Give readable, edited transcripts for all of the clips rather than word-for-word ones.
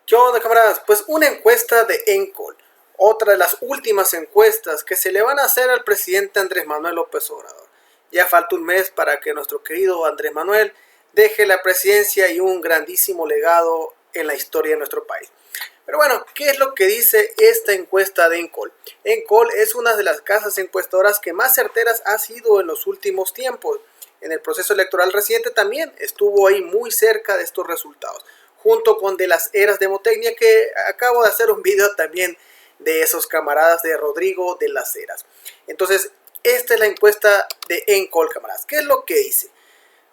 ¿Qué onda, camaradas? Pues una encuesta de Encol, otra de las últimas encuestas que se le van a hacer al presidente Andrés Manuel López Obrador. Ya falta un mes para que nuestro querido Andrés Manuel deje la presidencia y un grandísimo legado en la historia de nuestro país. Pero bueno, ¿qué es lo que dice esta encuesta de Encol? Encol es una de las casas encuestadoras que más certeras ha sido en los últimos tiempos. En el proceso electoral reciente también estuvo ahí muy cerca de estos resultados, junto con de las eras de Demotecnia, que acabo de hacer un video también de esos camaradas de Rodrigo de las Heras. Entonces, esta es la encuesta de Encol, camaradas. ¿Qué es lo que dice?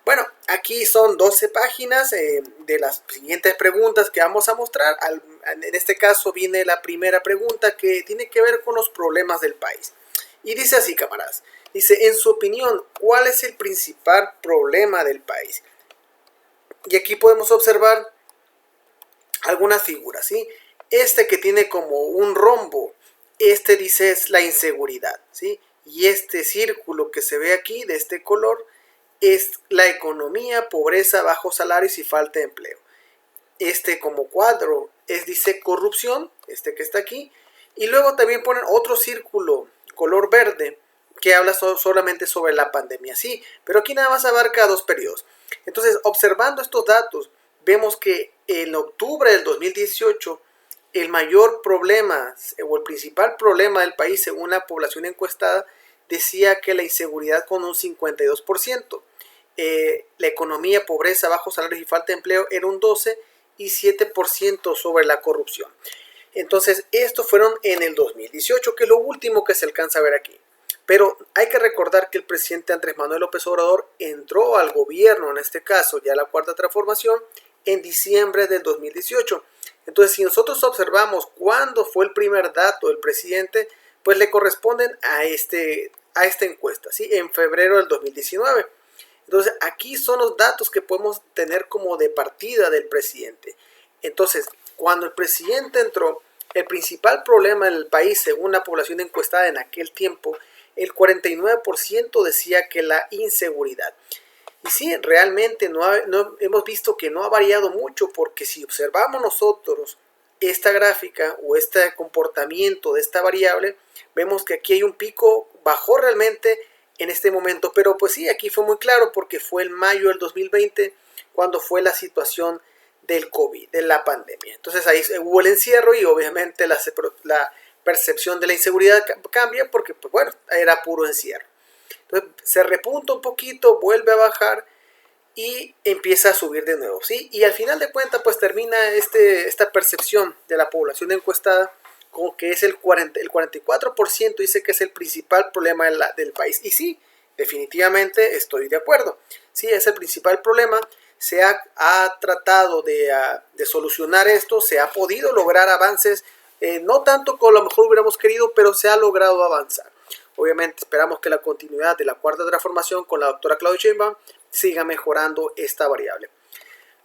Bueno, aquí son 12 páginas de las siguientes preguntas que vamos a mostrar. En este caso viene la primera pregunta que tiene que ver con los problemas del país. Y dice así, camaradas. Dice, en su opinión, ¿cuál es el principal problema del país? Y aquí podemos observar algunas figuras, ¿sí? Este que tiene como un rombo, este dice es la inseguridad, ¿sí? Y este círculo que se ve aquí de este color es la economía, pobreza, bajos salarios y falta de empleo. Este como cuadro dice corrupción, este que está aquí, y luego también ponen otro círculo color verde que habla solamente sobre la pandemia, sí, pero aquí nada más abarca dos periodos. Entonces, observando estos datos, vemos que en octubre del 2018 el mayor problema o el principal problema del país, según la población encuestada, decía que la inseguridad con un 52%, la economía, pobreza, bajos salarios y falta de empleo era un 12% y 7% sobre la corrupción. Entonces, estos fueron en el 2018, que es lo último que se alcanza a ver aquí. Pero hay que recordar que el presidente Andrés Manuel López Obrador entró al gobierno, en este caso ya la cuarta transformación, en diciembre del 2018. Entonces, si nosotros observamos cuándo fue el primer dato del presidente, pues le corresponden a esta encuesta, ¿sí? En febrero del 2019. Entonces, aquí son los datos que podemos tener como de partida del presidente. Entonces, cuando el presidente entró, el principal problema en el país, según la población encuestada en aquel tiempo, el 49% decía que la inseguridad. Y sí, realmente hemos visto que no ha variado mucho, porque si observamos nosotros esta gráfica o este comportamiento de esta variable, vemos que aquí hay un pico, bajó realmente en este momento, pero pues sí, aquí fue muy claro porque fue en mayo del 2020 cuando fue la situación del COVID, de la pandemia. Entonces ahí hubo el encierro y obviamente la percepción de la inseguridad cambia porque, pues bueno, era puro encierro. Entonces se repunta un poquito, vuelve a bajar y empieza a subir de nuevo, ¿sí? Y al final de cuentas, pues termina esta percepción de la población encuestada con que es el 44% dice que es el principal problema del país. Y sí, definitivamente estoy de acuerdo. Sí, es el principal problema. Se ha tratado de solucionar esto, se ha podido lograr avances, no tanto como a lo mejor hubiéramos querido, pero se ha logrado avanzar. Obviamente esperamos que la continuidad de la cuarta transformación con la doctora Claudia Sheinbaum siga mejorando esta variable.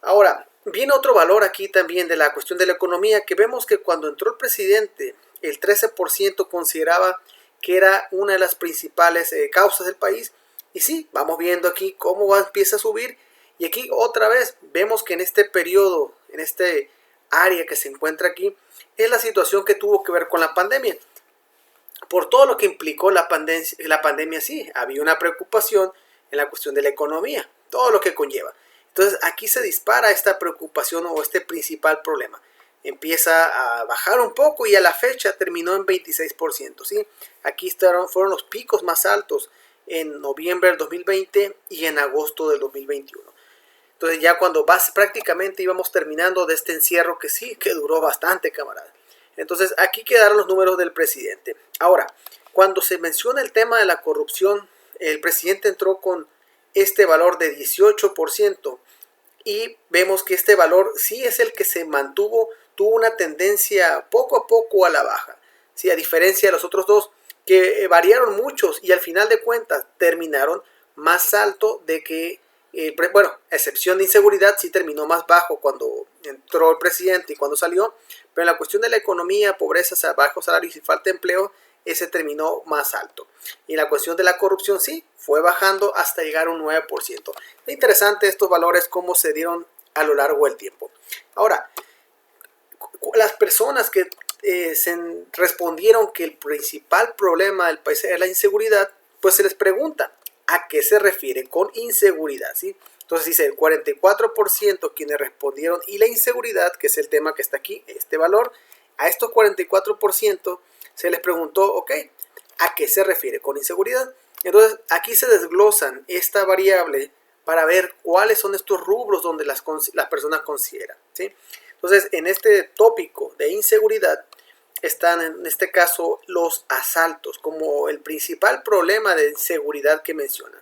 Ahora, viene otro valor aquí también de la cuestión de la economía, que vemos que cuando entró el presidente, el 13% consideraba que era una de las principales causas del país. Y sí, vamos viendo aquí cómo empieza a subir. Y aquí otra vez vemos que en este periodo, en este área que se encuentra aquí, es la situación que tuvo que ver con la pandemia. Por todo lo que implicó la pandemia, sí, había una preocupación en la cuestión de la economía, todo lo que conlleva. Entonces aquí se dispara esta preocupación o este principal problema. Empieza a bajar un poco y a la fecha terminó en 26%, ¿sí? Aquí fueron los picos más altos en noviembre del 2020 y en agosto del 2021. Entonces ya cuando prácticamente íbamos terminando de este encierro que sí, que duró bastante, camarada. Entonces aquí quedaron los números del presidente. Ahora, cuando se menciona el tema de la corrupción, el presidente entró con este valor de 18% y vemos que este valor sí es el que se mantuvo, tuvo una tendencia poco a poco a la baja, ¿sí? A diferencia de los otros dos que variaron muchos y al final de cuentas terminaron más alto de que, bueno, a excepción de inseguridad, sí terminó más bajo cuando entró el presidente y cuando salió, pero en la cuestión de la economía, pobreza, bajos salarios y falta de empleo, ese terminó más alto. Y en la cuestión de la corrupción, sí, fue bajando hasta llegar a un 9%. Es interesante estos valores, cómo se dieron a lo largo del tiempo. Ahora, las personas que respondieron que el principal problema del país era la inseguridad, pues se les pregunta a qué se refiere con inseguridad, ¿sí? Entonces dice el 44% quienes respondieron y la inseguridad, que es el tema que está aquí, este valor, a estos 44% se les preguntó, ok, ¿a qué se refiere con inseguridad? Entonces aquí se desglosan esta variable para ver cuáles son estos rubros donde las personas consideran, ¿sí? Entonces, en este tópico de inseguridad están en este caso los asaltos como el principal problema de inseguridad que menciona.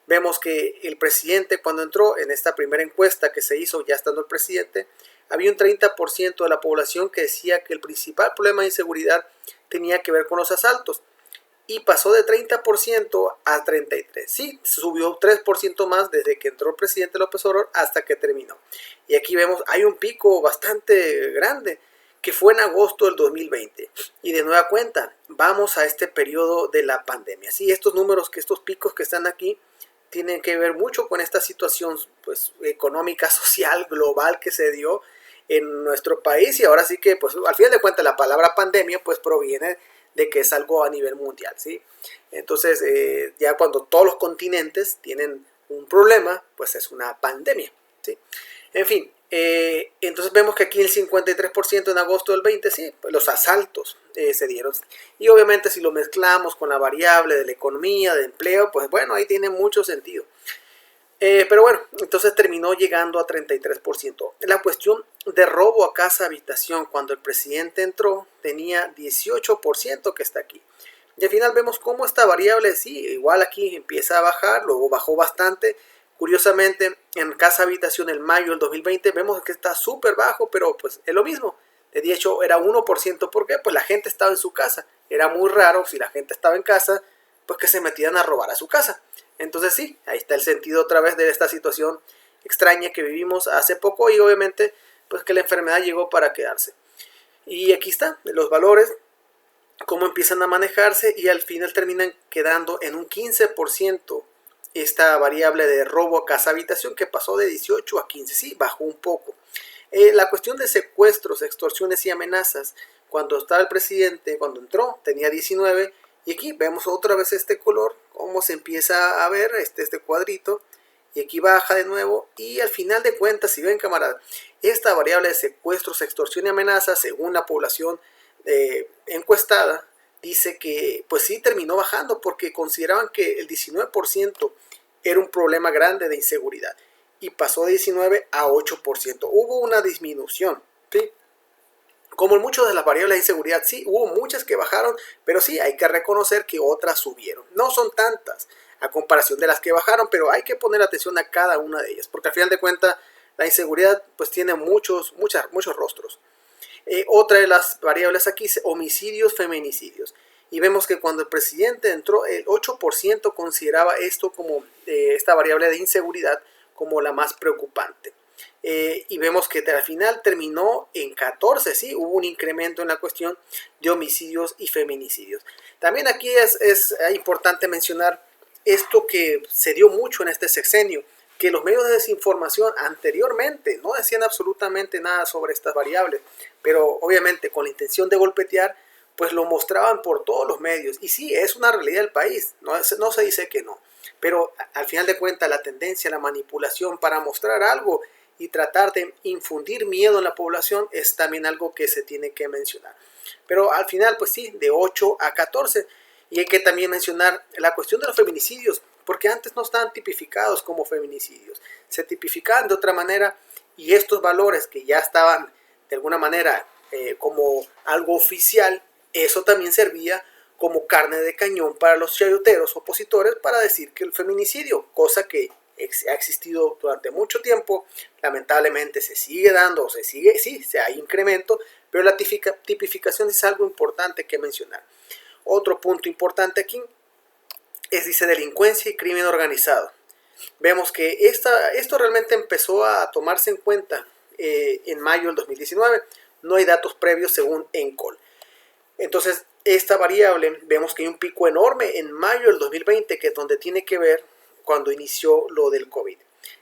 Vemos que el presidente cuando entró en esta primera encuesta que se hizo ya estando el presidente, había un 30% de la población que decía que el principal problema de inseguridad tenía que ver con los asaltos. Y pasó de 30% a 33%. Sí, subió 3% más desde que entró el presidente López Obrador hasta que terminó. Y aquí vemos, hay un pico bastante grande que fue en agosto del 2020. Y de nueva cuenta, vamos a este periodo de la pandemia. Sí, estos números, estos picos que están aquí, tienen que ver mucho con esta situación pues, económica, social, global que se dio en nuestro país. Y ahora sí que, pues, al final de cuentas, la palabra pandemia pues proviene de que es algo a nivel mundial, ¿sí? Entonces, ya cuando todos los continentes tienen un problema, pues es una pandemia, ¿sí? En fin, entonces vemos que aquí el 53% en agosto del 20, sí, pues los asaltos se dieron. Y obviamente si lo mezclamos con la variable de la economía, de empleo, pues bueno, ahí tiene mucho sentido. Pero bueno, entonces terminó llegando a 33%. La cuestión de robo a casa habitación cuando el presidente entró tenía 18% que está aquí. Y al final vemos cómo esta variable, sí, igual aquí empieza a bajar, luego bajó bastante. Curiosamente, en casa habitación en mayo del 2020 vemos que está súper bajo, pero pues es lo mismo. De hecho era 1%, ¿por qué? Pues la gente estaba en su casa. Era muy raro si la gente estaba en casa, pues que se metían a robar a su casa. Entonces sí, ahí está el sentido otra vez de esta situación extraña que vivimos hace poco y obviamente pues que la enfermedad llegó para quedarse. Y aquí está, los valores, cómo empiezan a manejarse y al final terminan quedando en un 15% esta variable de robo a casa habitación que pasó de 18 a 15, sí, bajó un poco. La cuestión de secuestros, extorsiones y amenazas, cuando estaba el presidente, cuando entró, tenía 19. Y aquí vemos otra vez este color, cómo se empieza a ver este cuadrito. Y aquí baja de nuevo. Y al final de cuentas, si ven camaradas, esta variable de secuestros, extorsión y amenazas, según la población encuestada, dice que pues sí terminó bajando porque consideraban que el 19% era un problema grande de inseguridad. Y pasó de 19 a 8%. Hubo una disminución, ¿sí? Como en muchas de las variables de inseguridad, sí, hubo muchas que bajaron, pero sí, hay que reconocer que otras subieron. No son tantas a comparación de las que bajaron, pero hay que poner atención a cada una de ellas, porque al final de cuentas la inseguridad pues tiene muchos rostros. Otra de las variables aquí es homicidios, feminicidios. Y vemos que cuando el presidente entró, el 8% consideraba esto como esta variable de inseguridad como la más preocupante. Y vemos que al final terminó en 14, sí, hubo un incremento en la cuestión de homicidios y feminicidios. También aquí es importante mencionar esto que se dio mucho en este sexenio, que los medios de desinformación anteriormente no decían absolutamente nada sobre estas variables, pero obviamente con la intención de golpetear, pues lo mostraban por todos los medios. Y sí, es una realidad del país, no se dice que no, pero al final de cuentas la tendencia, la manipulación para mostrar algo y tratar de infundir miedo en la población es también algo que se tiene que mencionar. Pero al final, pues sí, de 8 a 14. Y hay que también mencionar la cuestión de los feminicidios, porque antes no estaban tipificados como feminicidios. Se tipificaban de otra manera y estos valores que ya estaban de alguna manera como algo oficial, eso también servía como carne de cañón para los chayoteros opositores para decir que el feminicidio, cosa que ha existido durante mucho tiempo, lamentablemente se sigue dando, sí, hay incremento, pero la tipificación es algo importante que mencionar. Otro punto importante aquí dice delincuencia y crimen organizado. Vemos que esto realmente empezó a tomarse en cuenta en mayo del 2019. No hay datos previos según ENCOL. Entonces, esta variable, vemos que hay un pico enorme en mayo del 2020, que es donde tiene que ver cuando inició lo del COVID.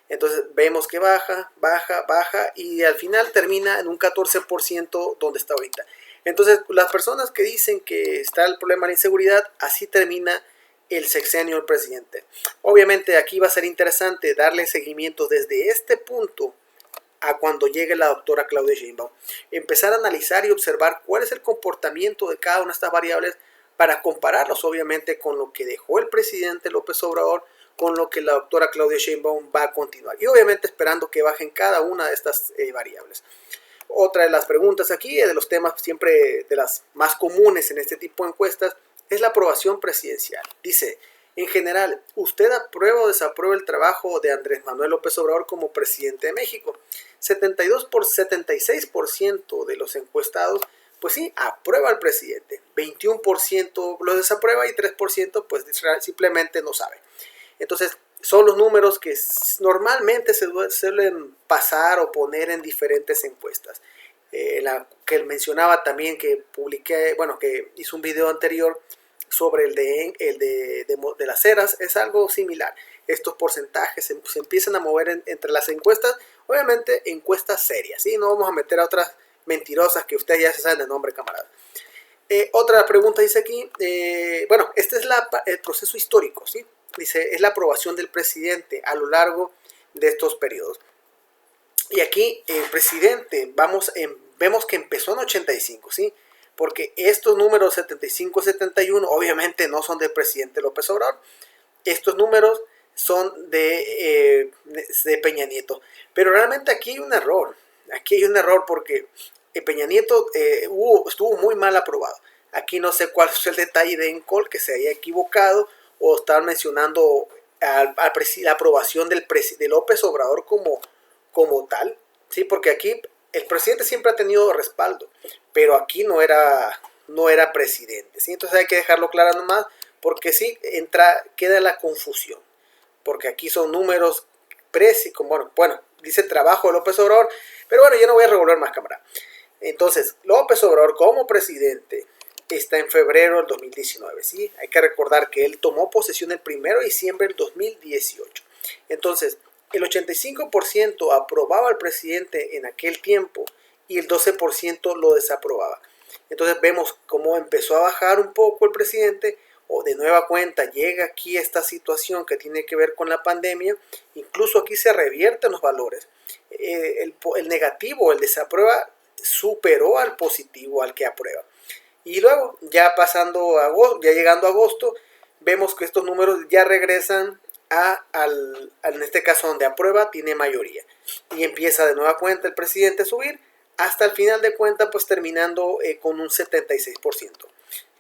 Entonces vemos que baja, baja, baja y al final termina en un 14% donde está ahorita. Entonces las personas que dicen que está el problema de la inseguridad, así termina el sexenio del presidente. Obviamente aquí va a ser interesante darle seguimiento desde este punto a cuando llegue la doctora Claudia Sheinbaum. Empezar a analizar y observar cuál es el comportamiento de cada una de estas variables para compararlos obviamente con lo que dejó el presidente López Obrador, con lo que la doctora Claudia Sheinbaum va a continuar. Y obviamente esperando que bajen cada una de estas variables. Otra de las preguntas aquí, de los temas siempre de las más comunes en este tipo de encuestas, es la aprobación presidencial. Dice, en general, ¿usted aprueba o desaprueba el trabajo de Andrés Manuel López Obrador como presidente de México? 76% de los encuestados, pues sí, aprueba al presidente. 21% lo desaprueba y 3% pues simplemente no sabe. Entonces, son los números que normalmente se suelen pasar o poner en diferentes encuestas. Que él mencionaba también que publiqué, bueno, que hizo un video anterior sobre el de las eras, es algo similar. Estos porcentajes se empiezan a mover entre las encuestas, obviamente encuestas serias, ¿sí? No vamos a meter a otras mentirosas que ustedes ya se saben de nombre, camarada. Otra pregunta dice aquí, bueno, este es el proceso histórico, ¿sí? Dice, es la aprobación del presidente a lo largo de estos periodos. Y aquí el presidente, vemos que empezó en 85, ¿sí? Porque estos números 75-71 obviamente no son del presidente López Obrador. Estos números son de Peña Nieto. Pero realmente aquí hay un error. Aquí hay un error porque Peña Nieto estuvo muy mal aprobado. Aquí no sé cuál es el detalle de Encol, que se haya equivocado o estaban mencionando la aprobación de López Obrador como tal, ¿sí? Porque aquí el presidente siempre ha tenido respaldo, pero aquí no era presidente, ¿sí? Entonces hay que dejarlo claro nomás, porque sí queda la confusión, porque aquí son números bueno, dice trabajo de López Obrador, pero bueno, yo no voy a revolver más, cámara. Entonces, López Obrador como presidente está en febrero del 2019, ¿sí? Hay que recordar que él tomó posesión el 1 de diciembre del 2018. Entonces, el 85% aprobaba al presidente en aquel tiempo y el 12% lo desaprobaba. Entonces vemos cómo empezó a bajar un poco el presidente, o de nueva cuenta llega aquí esta situación que tiene que ver con la pandemia. Incluso aquí se revierten los valores. El negativo, el desaprueba, superó al positivo, al que aprueba. Y luego, ya pasando agosto, ya llegando a agosto, vemos que estos números ya regresan en este caso donde aprueba tiene mayoría. Y empieza de nueva cuenta el presidente a subir hasta el final de cuenta, pues terminando con un 76%.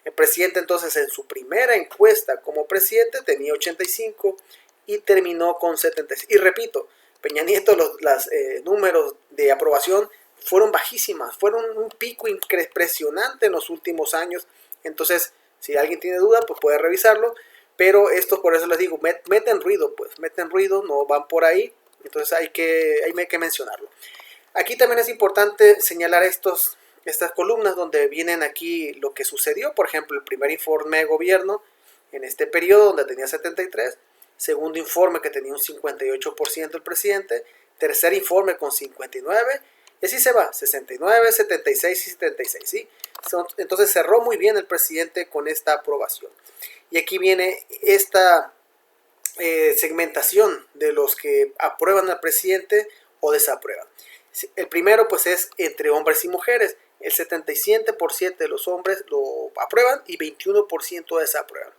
El presidente entonces en su primera encuesta como presidente tenía 85 y terminó con 76. Y repito, Peña Nieto, los números de aprobación fueron bajísimas, fueron un pico impresionante en los últimos años. Entonces, si alguien tiene duda, pues puede revisarlo. Pero esto, por eso les digo, meten ruido, no van por ahí. Entonces hay que mencionarlo. Aquí también es importante señalar estas columnas donde vienen aquí lo que sucedió. Por ejemplo, el primer informe de gobierno en este periodo donde tenía 73. Segundo informe que tenía un 58% el presidente. Tercer informe con 59%. Y así se va, 69, 76 y 76, ¿sí? Entonces cerró muy bien el presidente con esta aprobación. Y aquí viene esta segmentación de los que aprueban al presidente o desaprueban. El primero pues es entre hombres y mujeres. El 77% de los hombres lo aprueban y 21% desaprueban.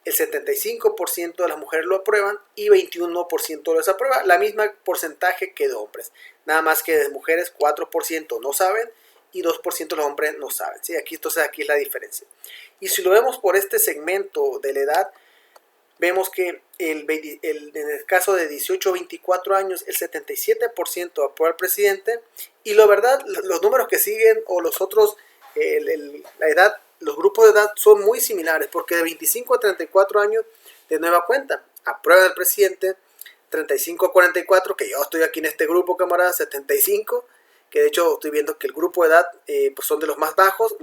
El 75% de las mujeres lo aprueban y 21% lo desaprueban. La misma porcentaje que de hombres. Nada más que de mujeres 4% no saben y 2% de los hombres no saben, ¿sí? Entonces aquí es la diferencia. Y si lo vemos por este segmento de la edad, vemos que en el caso de 18 a 24 años, el 77% aprueba al presidente. Y la verdad, los números que siguen o los otros, la edad, los grupos de edad son muy similares, porque de 25 a 34 años, de nueva cuenta, aprueba el presidente. 35 a 44, que yo estoy aquí en este grupo, camarada, 75, que de hecho estoy viendo que el grupo de edad pues son de los más bajos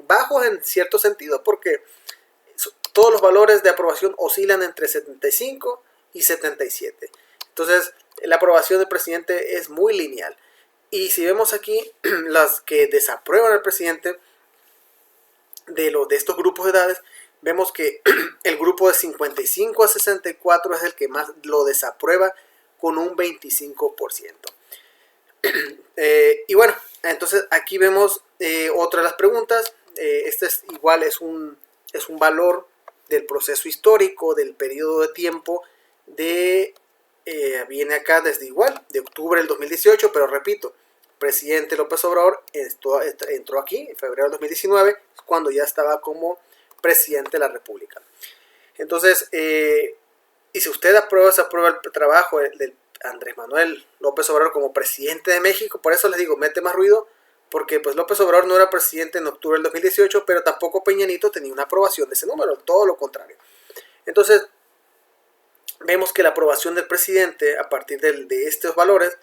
en cierto sentido, porque todos los valores de aprobación oscilan entre 75 y 77. Entonces, la aprobación del presidente es muy lineal. Y si vemos aquí las que desaprueban al presidente de estos grupos de edades, vemos que el grupo de 55 a 64 es el que más lo desaprueba con un 25%. Y bueno, entonces aquí vemos otra de las preguntas. Este es igual, es un valor del proceso histórico, del periodo de tiempo viene acá desde igual, de octubre del 2018, pero repito, presidente López Obrador entró aquí en febrero del 2019, cuando ya estaba como presidente de la República. Entonces, y si usted se aprueba el trabajo del Andrés Manuel López Obrador como presidente de México, por eso les digo, mete más ruido, porque pues López Obrador no era presidente en octubre del 2018, pero tampoco Peña Nieto tenía una aprobación de ese número, todo lo contrario. Entonces, vemos que la aprobación del presidente a partir de estos valores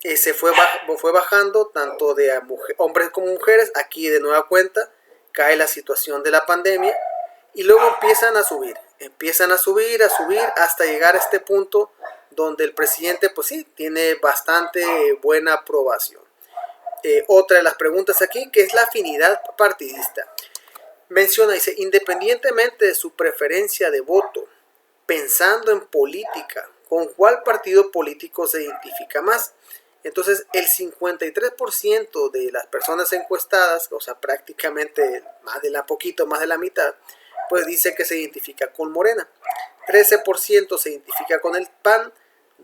se fue bajando tanto de hombres como mujeres. Aquí de nueva cuenta cae la situación de la pandemia y luego empiezan a subir hasta llegar a este punto donde el presidente pues sí tiene bastante buena aprobación. Otra de las preguntas aquí, que es la afinidad partidista, menciona, dice, independientemente de su preferencia de voto, pensando en política, ¿con cuál partido político se identifica más? Entonces, el 53% de las personas encuestadas, o sea, prácticamente más de la mitad, pues dice que se identifica con Morena. 13% se identifica con el PAN,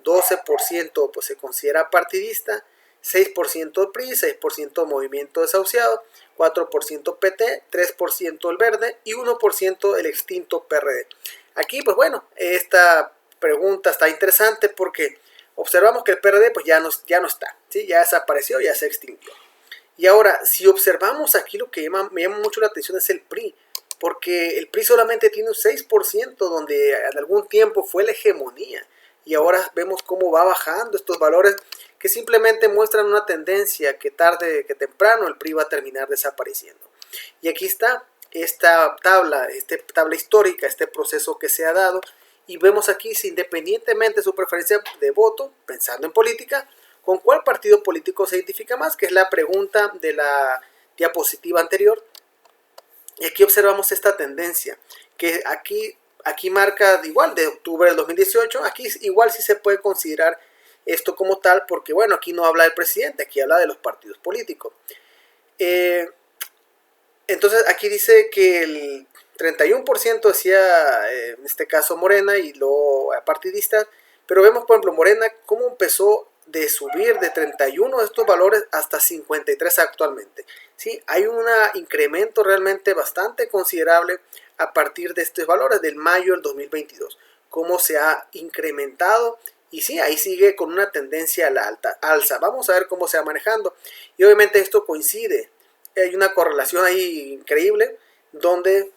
12% pues se considera partidista, 6% PRI, 6% Movimiento Desahuciado, 4% PT, 3% el Verde y 1% el extinto PRD. Aquí, pues bueno, esta pregunta está interesante porque observamos que el PRD pues ya no está, ¿sí? Ya desapareció, ya se extinguió. Y ahora, si observamos aquí, lo que me llama mucho la atención es el PRI, porque el PRI solamente tiene un 6%, donde en algún tiempo fue la hegemonía. Y ahora vemos cómo va bajando estos valores que simplemente muestran una tendencia que tarde que temprano el PRI va a terminar desapareciendo. Y aquí está esta tabla histórica, este proceso que se ha dado, y vemos aquí si independientemente de su preferencia de voto, pensando en política, con cuál partido político se identifica más, que es la pregunta de la diapositiva anterior. Y aquí observamos esta tendencia, que aquí marca igual de octubre del 2018, aquí igual sí se puede considerar esto como tal, porque bueno, aquí no habla del presidente, aquí habla de los partidos políticos. Entonces aquí dice que el 31% decía, en este caso Morena, y luego partidistas, pero vemos por ejemplo Morena cómo empezó de subir de 31 de estos valores hasta 53 actualmente. ¿Sí? Hay un incremento realmente bastante considerable a partir de estos valores del mayo del 2022, cómo se ha incrementado. Y sí, ahí sigue con una tendencia a la alza. Vamos a ver cómo se va manejando. Y obviamente esto coincide. Hay una correlación ahí increíble, donde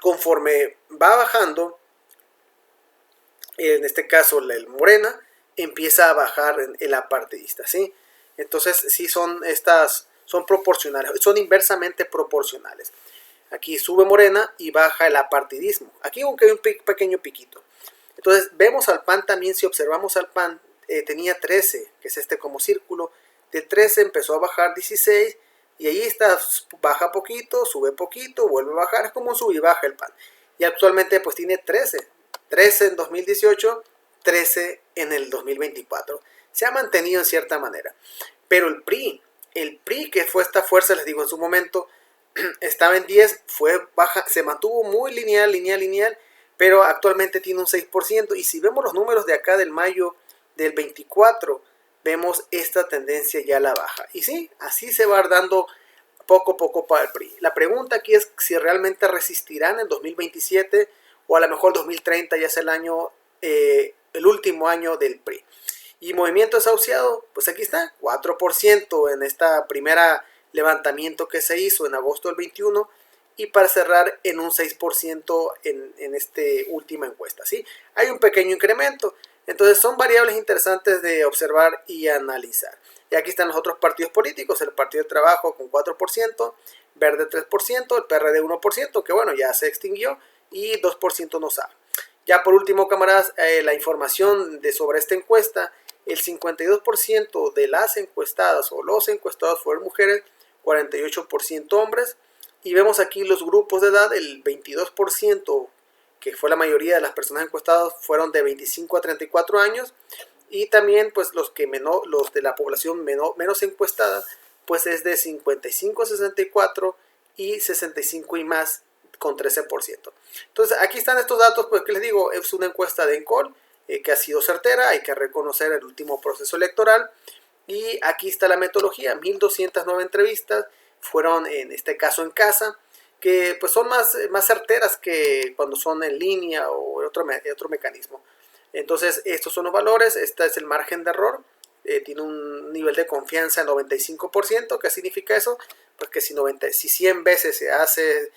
conforme va bajando, en este caso el Morena, empieza a bajar en la partidista, ¿sí? Entonces sí son proporcionales, son inversamente proporcionales. Aquí sube Morena y baja el apartidismo. Aquí aunque hay un pequeño piquito. Entonces vemos al PAN también, si observamos al PAN, tenía 13, que es este como círculo. De 13 empezó a bajar 16 y ahí está, baja poquito, sube poquito, vuelve a bajar, es como un sube y baja el PAN. Y actualmente pues tiene 13 en 2018, 13 en el 2024. Se ha mantenido en cierta manera. Pero el PRI que fue esta fuerza, les digo en su momento, estaba en 10, fue baja, se mantuvo muy lineal, pero actualmente tiene un 6%. Y si vemos los números de acá del mayo del 24, vemos esta tendencia ya a la baja. Y sí, así se va dando poco a poco para el PRI. La pregunta aquí es si realmente resistirán en 2027 o a lo mejor 2030 ya es el último año del PRI. Y Movimiento Desahuciado, pues aquí está, 4% en esta primera levantamiento que se hizo en agosto del 21 y para cerrar en un 6% en esta última encuesta, ¿sí? Hay un pequeño incremento, entonces son variables interesantes de observar y analizar. Y aquí están los otros partidos políticos, el Partido del Trabajo con 4%, Verde 3%, el PRD 1%, que bueno, ya se extinguió, y 2% no sabe. Ya por último, camaradas, la información sobre esta encuesta: el 52% de las encuestadas o los encuestados fueron mujeres, 48% hombres, y vemos aquí los grupos de edad: el 22%, que fue la mayoría de las personas encuestadas, fueron de 25 a 34 años, y también pues los de la población menos encuestada pues es de 55 a 64 y 65 y más con 13%. Entonces aquí están estos datos, pues que les digo, es una encuesta de ENCOL que ha sido certera, hay que reconocer el último proceso electoral. Y aquí está la metodología: 1209 entrevistas, fueron en este caso en casa, que pues son más certeras que cuando son en línea o otro mecanismo. Entonces estos son los valores, este es el margen de error, tiene un nivel de confianza de 95%. ¿Qué significa eso? Pues que si 100 veces se hace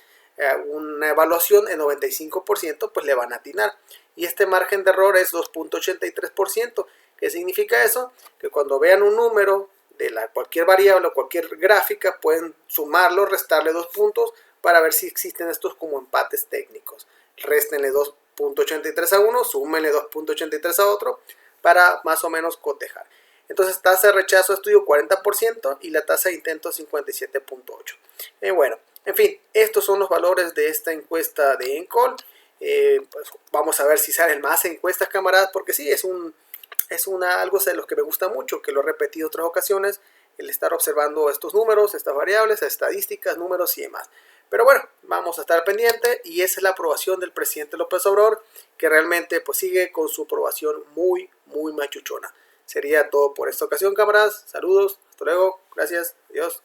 una evaluación, en 95% pues le van a atinar. Y este margen de error es 2.83%. ¿Qué significa eso? Que cuando vean un número de cualquier variable o cualquier gráfica, pueden sumarlo, restarle 2 puntos para ver si existen estos como empates técnicos. Réstenle 2.83 a uno, súmenle 2.83 a otro, para más o menos cotejar. Entonces, tasa de rechazo de estudio 40% y la tasa de intento 57.8%. Bueno, en fin, estos son los valores de esta encuesta de ENCOL. Pues vamos a ver si salen más encuestas, camaradas, porque sí, es algo de los que me gusta mucho, que lo he repetido otras ocasiones, el estar observando estos números, estas variables, estadísticas, números y demás. Pero bueno, vamos a estar pendiente, y esa es la aprobación del presidente López Obrador, que realmente pues sigue con su aprobación muy machuchona. Sería todo por esta ocasión, camaradas. Saludos, hasta luego, gracias, adiós.